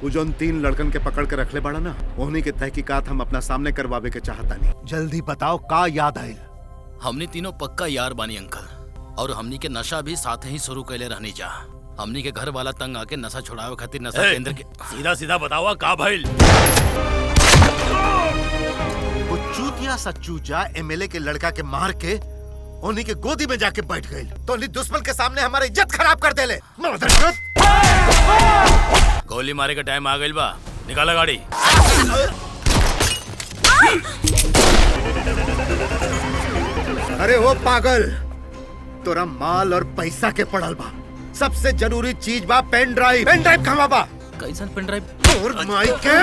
वो जोन 3 लड़कन के पकड़ के रखले बाड़ा ना, उन्हीं के तहकीकात हम अपना सामने करवावे के चाहता नहीं। जल्दी बताओ का याद आइल? हमनी तीनों पक्का यार बानी अंकल, और हमनी के नशा भी साथ ही शुरू कैले रहनी जा। हमनी के घर वाला तंग आके नशा छुड़ावे खातिर नशा केंद्र के सीधा सीधा बतावा का भइल? वो चूतिया सा चूजा एमएलए के लड़का के मार के उन्हीं के गोदी में जाके बैठ गई, तो उन्हीं दुश्मन के सामने हमारी इज्जत खराब कर देले। गोली मारे का टाइम आ गइल बा, निकाला गाड़ी। अरे वो पागल, तोरा माल और पैसा के पड़ल बा, सबसे जरूरी चीज बा पेन ड्राइव। पेन ड्राइव कहाँ बा? कैसन पेन ड्राइव? और माइक के